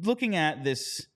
looking at this,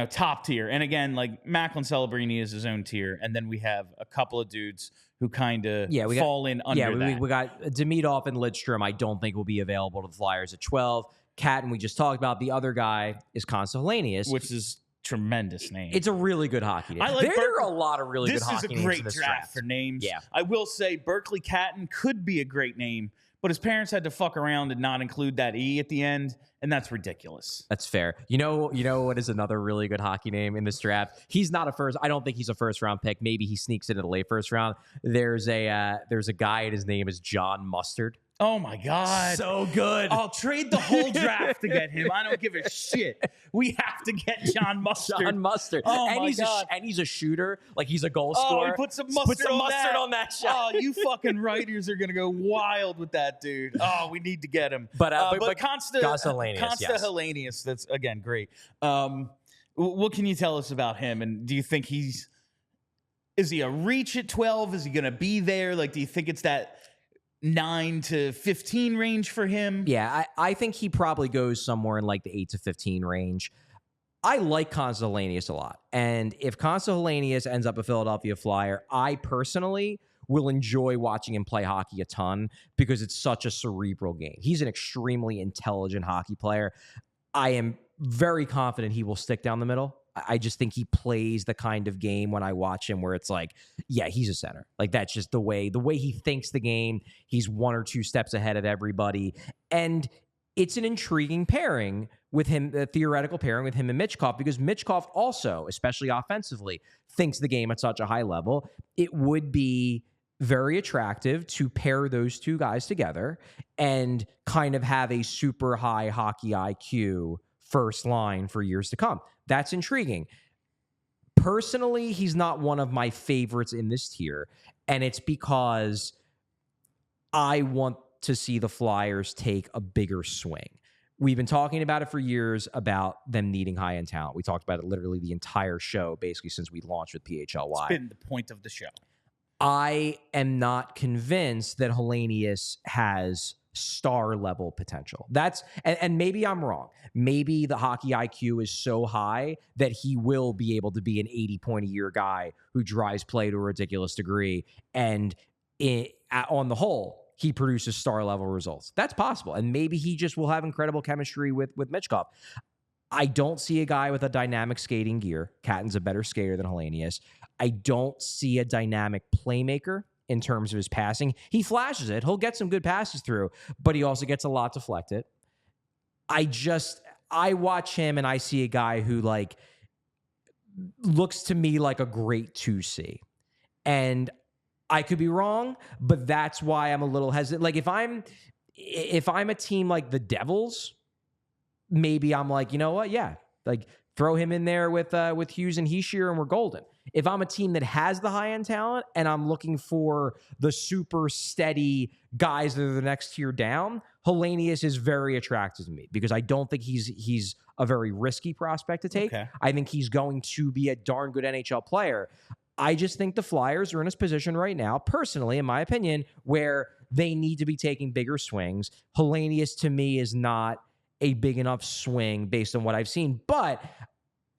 top tier, and again, like Macklin Celebrini is his own tier, and then we have a couple of dudes who kind of fall in under that. We got Demidov and Lidstrom. I don't think will be available to the Flyers at 12. Catton, we just talked about. The other guy is Konsta Helenius, which is tremendous name. It's a really good hockey name. There are a lot of really good hockey names in this draft. This is a great draft for names. Yeah. I will say Berkeley Catton could be a great name, but his parents had to fuck around and not include that E at the end, and that's ridiculous. That's fair. You know what is another really good hockey name in this draft? He's not a first. I don't think he's a first-round pick. Maybe he sneaks in at a late first round. There's a guy, and his name is John Mustard. Oh, my God. So good. I'll trade the whole draft to get him. I don't give a shit. We have to get John Mustard. John Mustard. Oh, and my God. And he's a shooter. Like, he's a goal Oh, scorer. he put some mustard on that shot. Oh, you fucking writers are going to go wild with that dude. Oh, we need to get him. But Konsta Helenius, that's, again, great. What can you tell us about him? And do you think is he a reach at 12? Is he going to be there? Like, do you think it's that 9 to 15 range for him? Yeah, I think he probably goes somewhere in like the 8 to 15 range. I like Konsta Helenius a lot. And if Konsta Helenius ends up a Philadelphia Flyer, I personally will enjoy watching him play hockey a ton because it's such a cerebral game. He's an extremely intelligent hockey player. I am very confident he will stick down the middle. I just think he plays the kind of game when I watch him where it's like, yeah, he's a center. Like, that's just the way he thinks the game. He's 1 or 2 steps ahead of everybody. And it's an intriguing pairing with him, a theoretical pairing with him and Michkov, because Michkov also, especially offensively, thinks the game at such a high level. It would be very attractive to pair those two guys together and kind of have a super high hockey IQ first line for years to come. That's intriguing. Personally, he's not one of my favorites in this tier, and it's because I want to see the Flyers take a bigger swing. We've been talking about it for years about them needing high-end talent. We talked about it literally the entire show, basically, since we launched with PHLY. It's been the point of the show. I am not convinced that Helenius has star-level potential. And maybe I'm wrong. Maybe the hockey IQ is so high that he will be able to be an 80-point-a-year guy who drives play to a ridiculous degree, and on the whole, he produces star-level results. That's possible, and maybe he just will have incredible chemistry with Michkov. I don't see a guy with a dynamic skating gear. Catton's a better skater than Helenius. I don't see a dynamic playmaker in terms of his passing. He flashes it. He'll get some good passes through, but he also gets a lot deflected. I watch him and I see a guy who like looks to me like a great 2C. And I could be wrong, but that's why I'm a little hesitant. Like if I'm a team like the Devils, maybe I'm like, you know what? Yeah. Like throw him in there with Hughes and Hischier and we're golden. If I'm a team that has the high-end talent and I'm looking for the super steady guys that are the next tier down, Helenius is very attractive to me because I don't think he's a very risky prospect to take. Okay. I think he's going to be a darn good NHL player. I just think the Flyers are in a position right now, personally, in my opinion, where they need to be taking bigger swings. Helenius, to me, is not a big enough swing based on what I've seen, but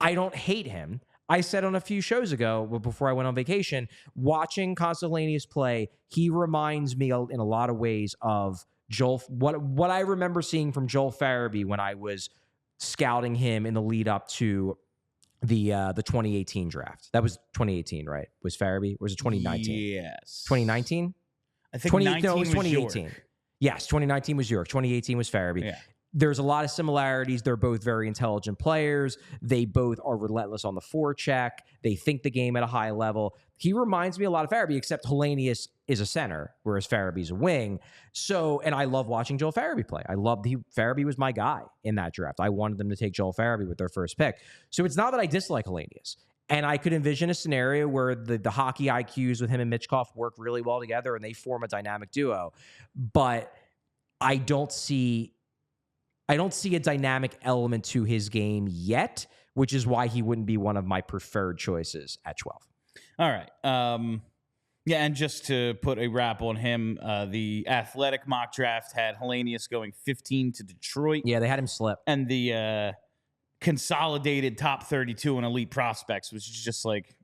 I don't hate him. I said on a few shows ago, before I went on vacation, watching Konsta Helenius play, he reminds me in a lot of ways of Joel. What I remember seeing from Joel Farabee when I was scouting him in the lead up to the 2018 draft. That was 2018, right? Was Farabee? Or was it 2019? Yes. 2019? I think 2019 was 2018. York. Yes, 2019 was York. 2018 was Farabee. Yeah. There's a lot of similarities. They're both very intelligent players. They both are relentless on the forecheck. They think the game at a high level. He reminds me a lot of Farabee, except Helenius is a center, whereas Farabee's a wing. So, and I love watching Joel Farabee play. Farabee was my guy in that draft. I wanted them to take Joel Farabee with their first pick. So it's not that I dislike Helenius. And I could envision a scenario where the hockey IQs with him and Michkov work really well together and they form a dynamic duo. But I don't see a dynamic element to his game yet, which is why he wouldn't be one of my preferred choices at 12. All right. Yeah, and just to put a wrap on him, the Athletic mock draft had Helenius going 15 to Detroit. Yeah, they had him slip. And the consolidated top 32 in elite prospects, which is just like,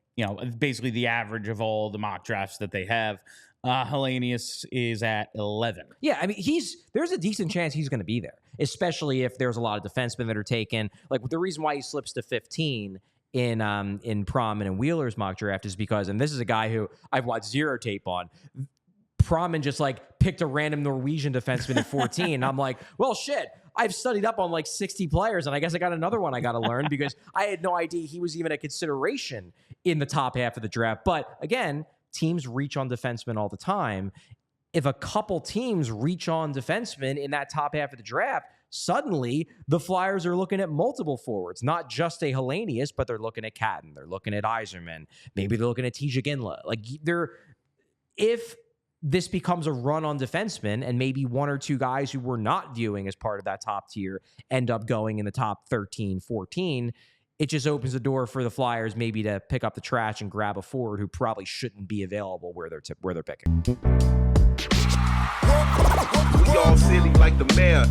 basically the average of all the mock drafts that they have. Helenius is at 11. Yeah, I mean, there's a decent chance he's going to be there, especially if there's a lot of defensemen that are taken. Like, the reason why he slips to 15 in Prom and Wheeler's mock draft is because, and this is a guy who I've watched zero tape on, Proman just like picked a random Norwegian defenseman at 14. I'm like, well, shit, I've studied up on like 60 players, and I guess I got another one I got to learn because I had no idea he was even a consideration in the top half of the draft. But again, teams reach on defensemen all the time. If a couple teams reach on defensemen in that top half of the draft, suddenly the Flyers are looking at multiple forwards, not just a Helenius, but they're looking at Catton, they're looking at Yzerman, maybe they're looking at TJ Ginla. Like, if this becomes a run on defensemen and maybe one or two guys who we're not viewing as part of that top tier end up going in the top 13, 14, it just opens the door for the Flyers maybe to pick up the trash and grab a forward who probably shouldn't be available where they're picking. We all silly like the mayor.